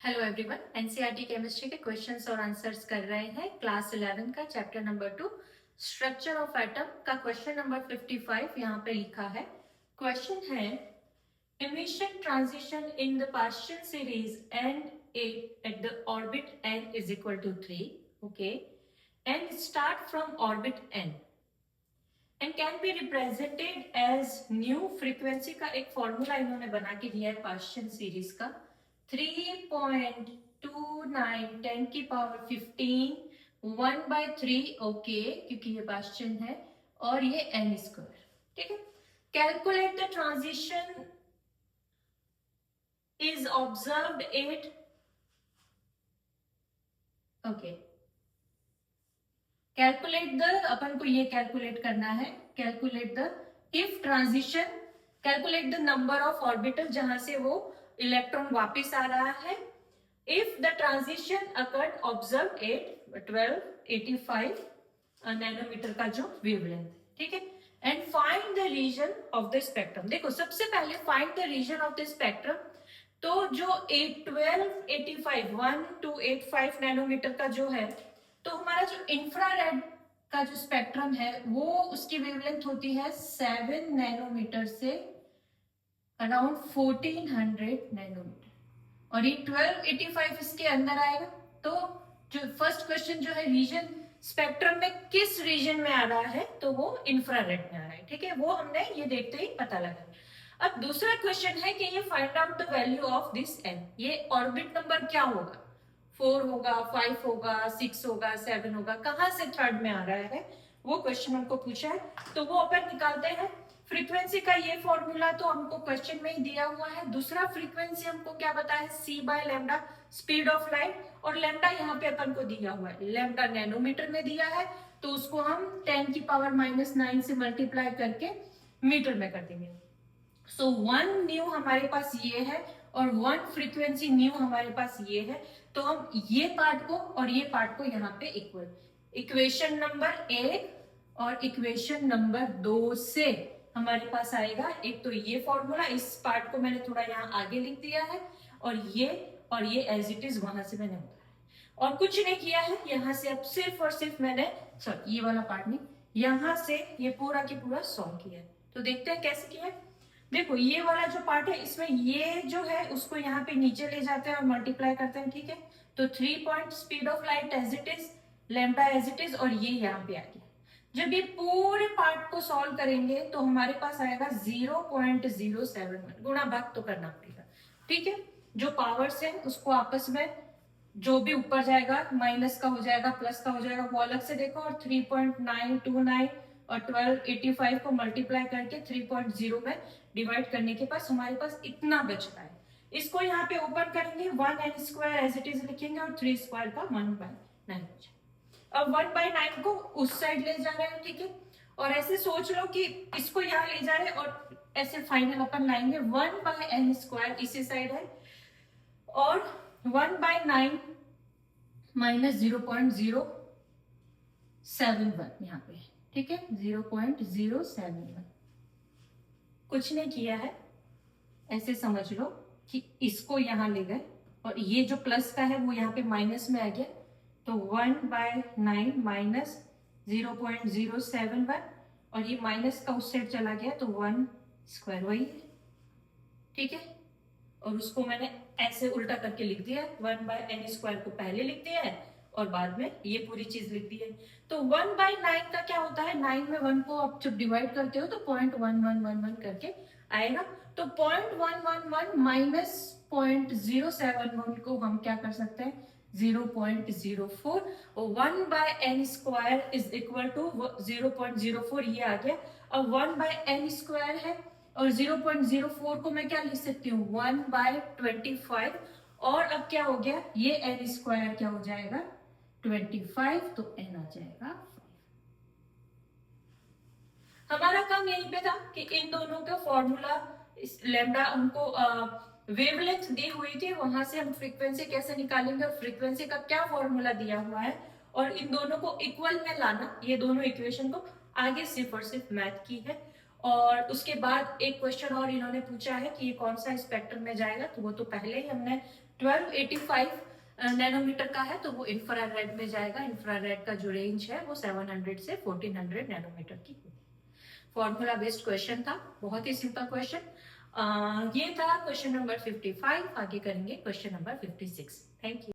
Hello everyone, NCERT chemistry के questions और answers कर रहे हैं क्लास 11 का chapter number 2 structure of atom का क्वेश्चन नंबर 55 यहाँ पे लिखा है। क्वेश्चन है emission transition in the partial series n at the orbit n is equal to 3, okay, and start from orbit n and can be represented as new frequency का एक formula इन्होंने बना के दिया है पार्शियल सीरीज का 3.29 10 की पावर 15 1/3 ओके, क्योंकि ये पार्शियल है और ये n स्क्वायर, ठीक है। Calculate the transition is observed at okay, calculate the, अपन को ये कैलकुलेट करना है, calculate the if transition, calculate the number of orbital जहां से वो इलेक्ट्रॉन वापस आ रहा है, if the transition occurred observe at 1285 nanometre का जो वेवलेंथ, ठीक है। And find the region of the spectrum. देखो सबसे पहले find the region of the spectrum, तो जो 1285 1285 नैनोमीटर का जो है, तो हमारा जो इंफ्रारेड का जो स्पेक्ट्रम है वो उसकी वेवलेंथ होती है 7 नैनोमीटर से अराउंड 1400 नैनोमीटर, और ये 1285 इसके अंदर आएगा। तो जो फर्स्ट क्वेश्चन जो है रीजन, स्पेक्ट्रम में किस रीजन में आ रहा है, तो वो इंफ्रारेड में आ रहा है, ठीक है, वो हमने ये देखते ही पता लगा। अब दूसरा क्वेश्चन है कि ये find out the value of this n, ये ऑर्बिट नंबर क्या होगा, 4 होगा, 5 होगा, 6 होगा, 7 होगा, कहां से थर्ड में आ रहा है, वो क्वेश्चन हमको पूछा है। तो वो अपन निकालते हैं। फ्रीक्वेंसी का ये फॉर्मूला तो हमको क्वेश्चन में ही दिया हुआ है। दूसरा फ्रीक्वेंसी हमको क्या बताया है, c/λ स्पीड ऑफ लाइट, और लैम्डा यहाँ पे अपन को दिया हुआ है, लैम्डा नैनोमीटर में दिया है, तो उसको हम 10 की पावर -9 से मल्टीप्लाई करके मीटर में कर देंगे। सो 1 न्यू हमारे पास ये है और 1 फ्रीक्वेंसी न्यू हमारे पास ये है, तो हम ये पार्ट को और ये पार्ट को यहाँ पे इक्वल, इक्वेशन नंबर 1 और इक्वेशन नंबर 2 से हमारे पास आएगा एक, तो ये फॉर्मूला, इस पार्ट को मैंने थोड़ा यहाँ आगे लिख दिया है, और ये एज इट इज वहां से मैंने उतारा और कुछ नहीं किया है। यहाँ से अब सिर्फ और सिर्फ मैंने, सॉरी ये वाला पार्ट नहीं, यहाँ से ये पूरा की पूरा सॉल्व किया है। तो देखते हैं कैसे किया है। देखो ये वाला जो पार्ट है, इसमें ये जो है उसको यहाँ पे नीचे ले जाते हैं और मल्टीप्लाई करते हैं, ठीक है। तो 3 point speed of light as it is, lambda as it is, और ये यहाँ पे आ गया। जब ये पूरे पार्ट को सॉल्व करेंगे तो हमारे पास आएगा 0.071, गुणा भाग तो करना पड़ेगा, ठीक है। जो पावर्स है उसको आपस में, जो भी ऊपर जाएगा माइनस का हो जाएगा, प्लस का हो जाएगा, वो अलग से देखो, और 3.929 और 1285 को मल्टीप्लाई करके 3.0 में डिवाइड करने के पास हमारे पास इतना बच रहा है। इसको यहाँ पे ओपन करेंगे, 1n² एज इट इज लिखेंगे और 3 स्क्वायर का 1/9 हो जाएगा। अब 1/9 को उस साइड ले जा रहे हैं, ठीक है, और ऐसे सोच लो कि इसको यहाँ ले जा रहे हैं, और ऐसे फाइनल अपन लाएंगे 1/n² इसी साइड है, और 1/9 माइनस 0.071 यहाँ पे, ठीक है, 0.071। कुछ नहीं किया है, ऐसे समझ लो कि इसको यहाँ ले गए और ये जो प्लस का है वो यहाँ पे माइनस में आ गया, तो 1/9 माइनस 0.071, और ये माइनस का उस साइड चला गया तो 1² वही है, ठीक है। और उसको मैंने ऐसे उल्टा करके लिख दिया, 1/n² को पहले लिख दिया है और बाद में ये पूरी चीज लिख दी है। तो 1/9 का क्या होता है, 9 में 1 को आप जब डिवाइड करते हो तो 0.1111 करके आएगा, तो 0.111 माइनस 0.071 को हम क्या कर सकते हैं, 0.04, और 1/n² इज इक्वल टू 0.04, ये आ गया। अब 1/n² है और 0.04 को मैं क्या लिख सकती हूँ, 1/25, और अब क्या हो गया, ये n² क्या हो जाएगा 25, तो n आ जाएगा 5। हमारा काम यहीं पे था कि इन दोनों का फॉर्मूला, लैम्डा हमको वेवलेंथ दी हुई थी, वहां से हम फ्रीक्वेंसी कैसे निकालेंगे, और फ्रीक्वेंसी का क्या फॉर्मूला दिया हुआ है, और इन दोनों को इक्वल में लाना, ये दोनों इक्वेशन को आगे सिर्फ और सिर्फ मैथ की है। और उसके बाद एक क्वेश्चन और इन्होंने पूछा है कि ये कौन सा स्पेक्ट्रम में जाएगा, तो वो तो पहले ही हमने 1285 नैनोमीटर का है तो वो इंफ्रारेड में जाएगा। इंफ्रारेड का जो रेंज है वो 700 से 1400 नैनोमीटर की। फॉर्मूला बेस्ड क्वेश्चन था, बहुत ही सिंपल क्वेश्चन। ये था क्वेश्चन नंबर 55। आगे करेंगे क्वेश्चन नंबर 56। Thank you.